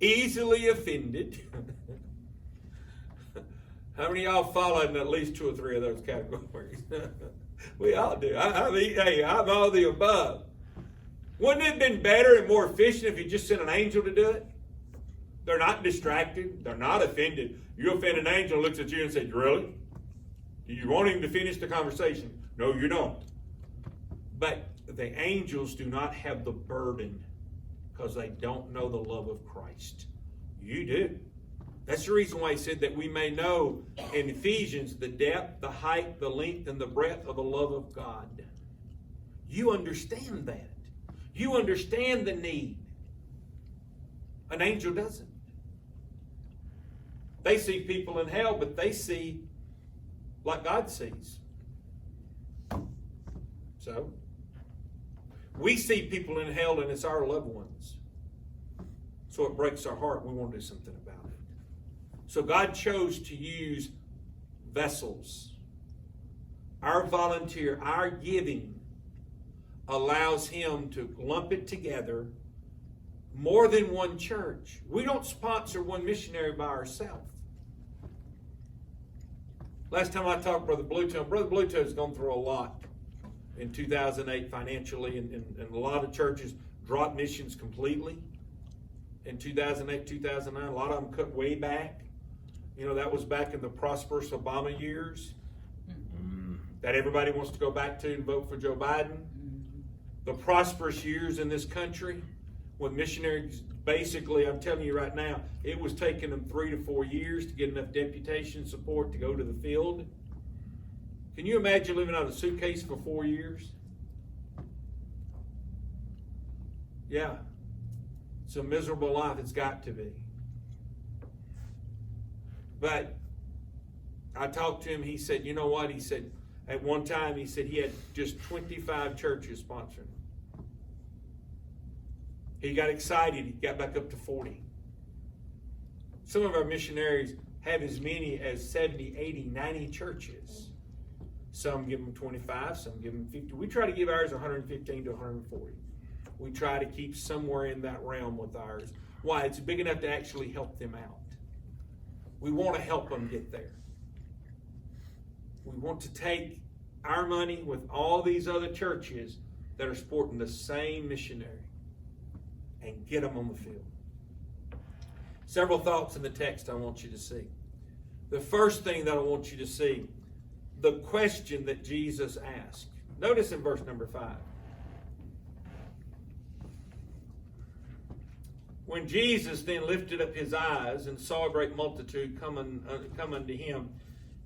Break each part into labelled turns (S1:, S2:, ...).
S1: easily offended. How many of y'all fall in at least 2 or 3 of those categories? We all do. I mean, hey, I'm all the above. Wouldn't it have been better and more efficient if you just sent an angel to do it? They're not distracted. They're not offended. You offend an angel, looks at you and says, really? Do you want him to finish the conversation? No, you don't. But the angels do not have the burden because they don't know the love of Christ. You do. That's the reason why he said that we may know in Ephesians the depth, the height, the length, and the breadth of the love of God. You understand that. You understand the need. An angel doesn't. They see people in hell, but they see like God sees. So, we see people in hell and it's our loved ones. So it breaks our heart. We want to do something about it. So God chose to use vessels. Our volunteer, our giving allows him to lump it together. More than one church. We don't sponsor one missionary by ourselves. Last time I talked to Brother Bluetooth has gone through a lot in 2008 financially, and a lot of churches dropped missions completely in 2008, 2009. A lot of them cut way back. You know, that was back in the prosperous Obama years that everybody wants to go back to and vote for Joe Biden. The prosperous years in this country when missionaries, basically, I'm telling you right now, it was taking them 3 to 4 years to get enough deputation support to go to the field. Can you imagine living out of a suitcase for 4 years? Yeah. It's a miserable life. It's got to be. But I talked to him. He said, you know what? He said, at one time, he said he had just 25 churches sponsoring. He got excited. He got back up to 40. Some of our missionaries have as many as 70, 80, 90 churches. Some give them 25, some give them 50. We try to give ours 115 to 140. We try to keep somewhere in that realm with ours. Why? It's big enough to actually help them out. We want to help them get there. We want to take our money with all these other churches that are supporting the same missionary and get them on the field. Several thoughts in the text I want you to see. The first thing that I want you to see, the question that Jesus asked. Notice in verse number 5. When Jesus then lifted up his eyes and saw a great multitude come unto him,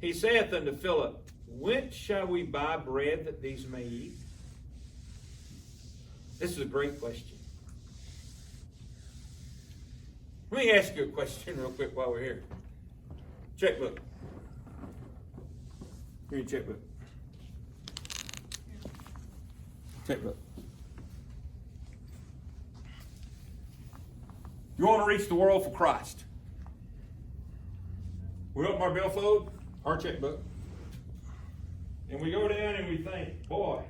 S1: he saith unto Philip, whence shall we buy bread that these may eat? This is a great question. Let me ask you a question real quick while we're here. Checkbook. Give me a checkbook. Checkbook. You want to reach the world for Christ? We open our billfold, our checkbook, and we go down and we think, boy,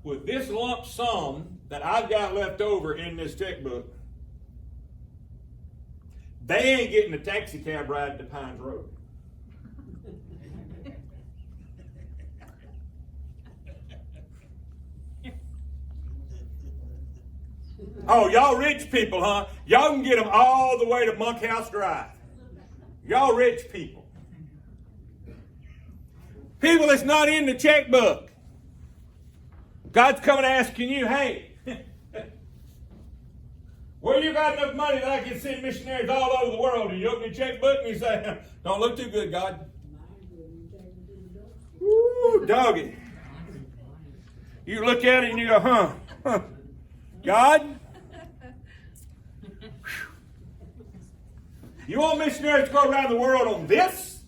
S1: with this lump sum that I've got left over in this checkbook, they ain't getting a taxi cab ride to Pines Road. Oh, y'all rich people, huh? Y'all can get them all the way to Monkhouse Drive. Y'all rich people. People that's not in the checkbook. God's coming asking you, hey, where you got enough money that I can send missionaries all over the world? And you open your checkbook and you say, don't look too good, God. Woo, doggy. You look at it and you go, huh. God? You want missionaries to go around the world on this?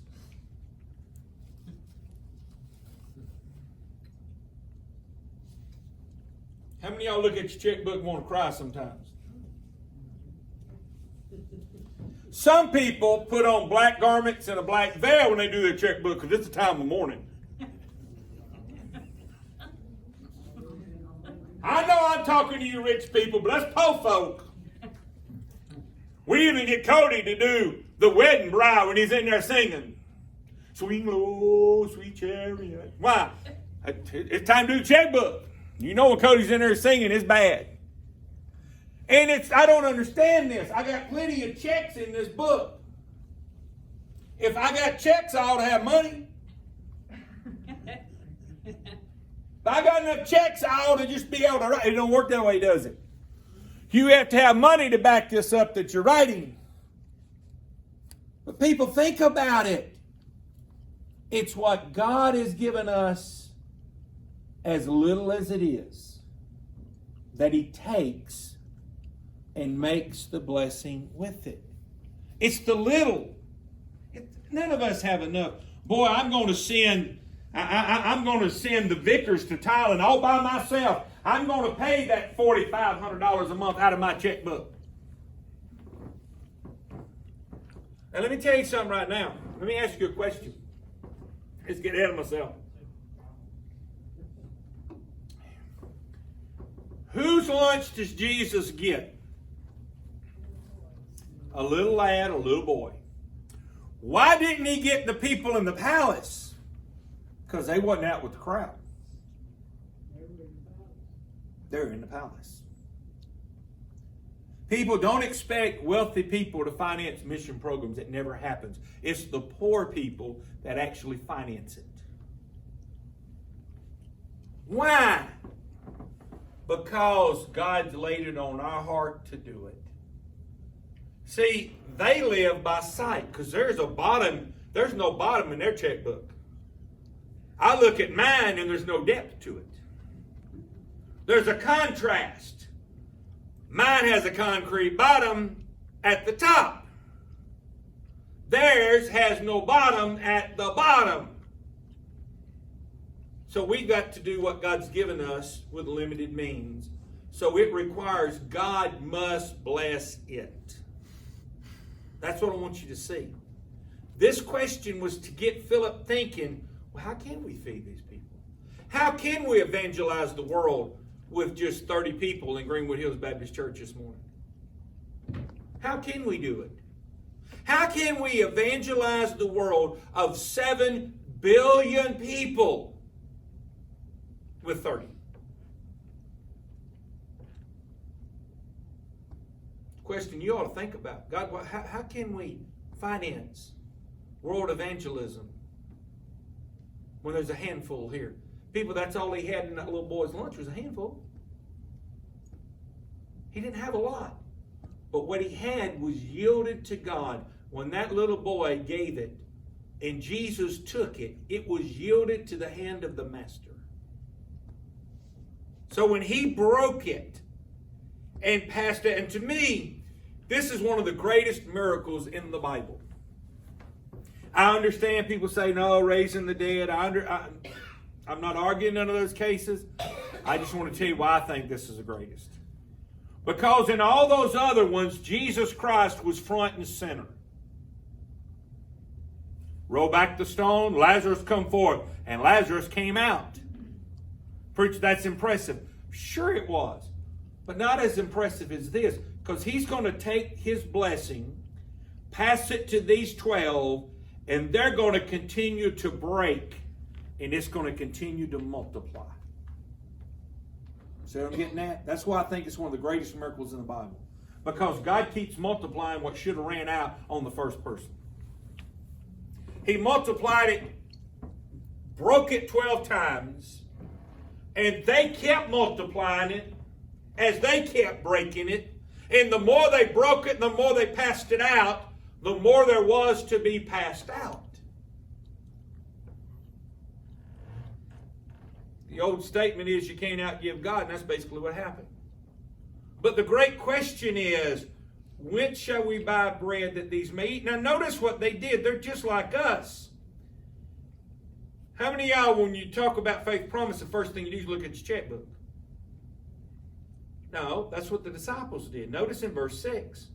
S1: How many of y'all look at your checkbook and want to cry sometimes? Some people put on black garments and a black veil when they do their checkbook because it's a time of mourning. I know I'm talking to you rich people, but us poor folk, we usually get Cody to do the wedding bride when he's in there singing. Swing low, sweet chariot. Why? It's time to do the checkbook. You know when Cody's in there singing, it's bad. And I don't understand this. I got plenty of checks in this book. If I got checks, I ought to have money. If I got enough checks, I ought to just be able to write. It don't work that way, does it? You have to have money to back this up that you're writing. But people, think about it. It's what God has given us, as little as it is, that He takes and makes the blessing with it. It's the little. None of us have enough. Boy, I'm going to send the vicars to Thailand all by myself. I'm going to pay that $4,500 a month out of my checkbook. Now, let me tell you something right now. Let me ask you a question. Let's get ahead of myself. Whose lunch does Jesus get? A little lad, a little boy. Why didn't He get the people in the palace? Because they wasn't out with the crowd. They're in the palace. People, don't expect wealthy people to finance mission programs. It never happens. It's the poor people that actually finance it. Why? Because God's laid it on our heart to do it. See, they live by sight because there's no bottom in their checkbook. I look at mine and there's no depth to it. There's a contrast. Mine has a concrete bottom at the top. Theirs has no bottom at the bottom. So we got to do what God's given us with limited means. So it requires God must bless it. That's what I want you to see. This question was to get Philip thinking, well, how can we feed these people? How can we evangelize the world with just 30 people in Greenwood Hills Baptist Church this morning? How can we do it? How can we evangelize the world of 7 billion people with 30? Question you ought to think about. God, how can we finance world evangelism when there's a handful here? People, that's all he had in that little boy's lunch was a handful. He didn't have a lot. But what he had was yielded to God. When that little boy gave it and Jesus took it, it was yielded to the hand of the master. So when he broke it and passed it, and to me, this is one of the greatest miracles in the Bible. I understand people say, no, raising the dead. I'm not arguing none of those cases. I just want to tell you why I think this is the greatest. Because in all those other ones, Jesus Christ was front and center. Roll back the stone, Lazarus come forth, and Lazarus came out. Preacher, that's impressive. Sure it was. But not as impressive as this. Because he's going to take his blessing, pass it to these 12, and they're going to continue to break, and it's going to continue to multiply. See what I'm getting at? That's why I think it's one of the greatest miracles in the Bible. Because God keeps multiplying what should have ran out on the first person. He multiplied it, broke it 12 times, and they kept multiplying it as they kept breaking it. And the more they broke it, the more they passed it out, the more there was to be passed out. The old statement is you can't outgive God, and that's basically what happened. But the great question is, whence shall we buy bread that these may eat? Now notice what they did. They're just like us. How many of y'all, when you talk about faith promise, the first thing you do is look at your checkbook? No, that's what the disciples did. Notice in verse 6.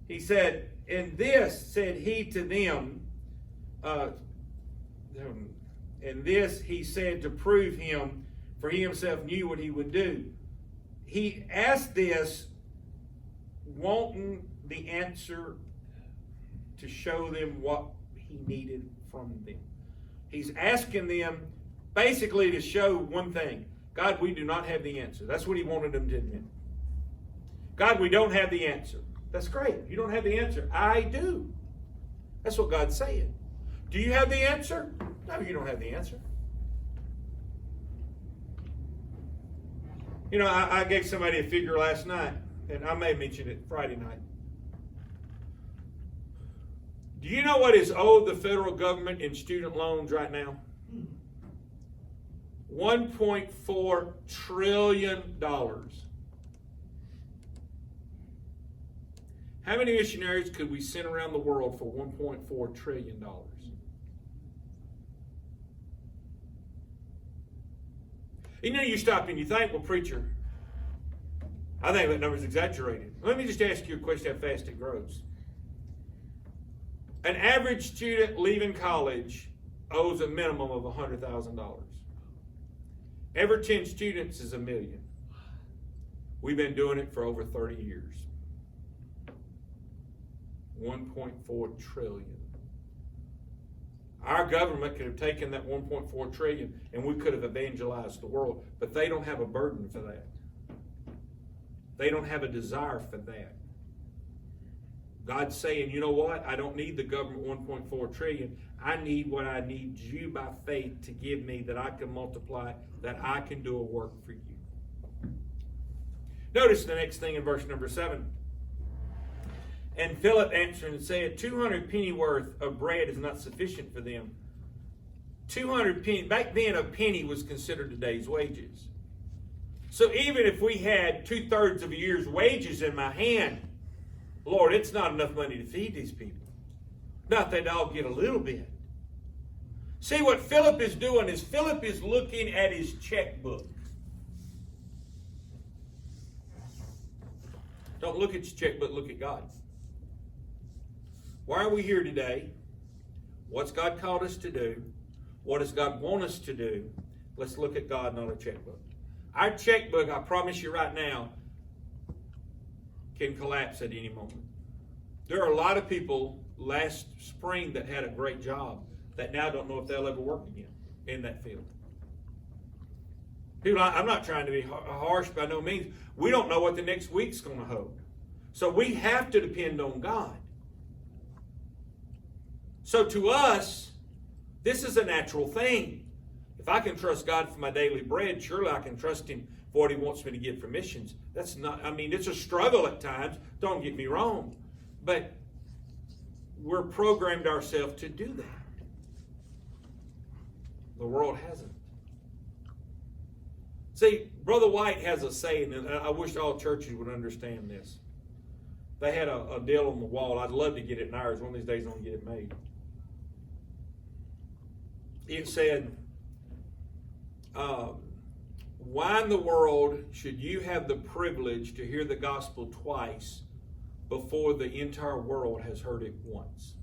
S1: He said, and this said he to them, and this he said to prove him, for he himself knew what he would do. he asked this wanting the answer to show them what he needed from them. He's asking them basically to show one thing. God, we do not have the answer. That's what he wanted them to admit. God, we don't have the answer. That's great. You don't have the answer. I do. That's what God's saying. Do you have the answer? No, you don't have the answer. You know, I gave somebody a figure last night, and I may mention it Friday night. Do you know what is owed the federal government in student loans right now? $1.4 trillion. How many missionaries could we send around the world for $1.4 trillion? You know, you stop and you think, well, preacher, I think that number's exaggerated. Let me just ask you a question, how fast it grows. An average student leaving college owes a minimum of $100,000. Every 10 students is $1 million. We've been doing it for over 30 years. 1.4 trillion. Our government could have taken that 1.4 trillion and we could have evangelized the world, but they don't have a burden for that. They don't have a desire for that. God's saying, you know what? I don't need the government 1.4 trillion. I need what I need you by faith to give me, that I can multiply, that I can do a work for you. Notice the next thing in verse number 7. And Philip answered and said, 200 penny worth of bread is not sufficient for them. 200 penny, back then a penny was considered a day's wages. So even if we had 2/3 of a year's wages in my hand, Lord, it's not enough money to feed these people. Not that I'll get a little bit. See, what Philip is doing is Philip is looking at his checkbook. Don't look at your checkbook, look at God. Why are we here today? What's God called us to do? What does God want us to do? Let's look at God, not our checkbook. Our checkbook, I promise you right now, can collapse at any moment. There are a lot of people last spring that had a great job that now don't know if they'll ever work again in that field. People, I'm not trying to be harsh by no means. We don't know what the next week's going to hold. So we have to depend on God. So to us, this is a natural thing. If I can trust God for my daily bread, surely I can trust Him for what He wants me to give for missions. That's not, I mean, it's a struggle at times. Don't get me wrong. But we're programmed ourselves to do that. The world hasn't. See, Brother White has a saying, and I wish all churches would understand this. They had a deal on the wall. I'd love to get it in ours. One of these days I'm going to get it made. It said, why in the world should you have the privilege to hear the gospel twice before the entire world has heard it once?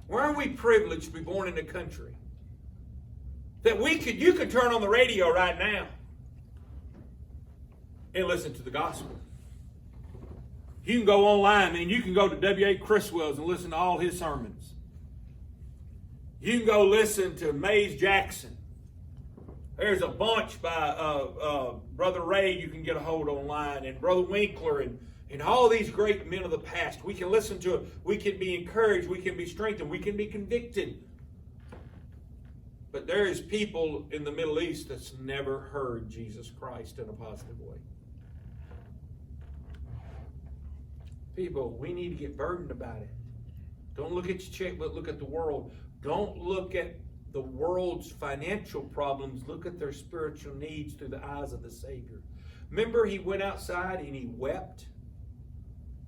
S1: Why are we privileged to be born in a country that you could turn on the radio right now and listen to the gospel? You can go online and you can go to W.A. Criswell's and listen to all his sermons. You can go listen to Mays Jackson. There's a bunch by Brother Ray you can get a hold online, and Brother Winkler, and all these great men of the past. We can listen to it. We can be encouraged. We can be strengthened. We can be convicted. But there is people in the Middle East that's never heard Jesus Christ in a positive way. People, we need to get burdened about it. Don't look at your checkbook, look at the world. Don't look at the world's financial problems. Look at their spiritual needs through the eyes of the Savior. Remember, he went outside and he wept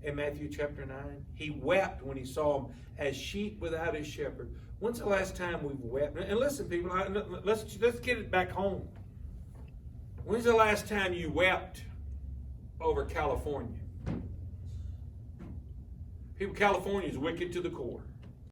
S1: in Matthew chapter 9. He wept when he saw them as sheep without a shepherd. When's the last time we've wept? And listen, people, let's get it back home. When's the last time you wept over California? People, California is wicked to the core.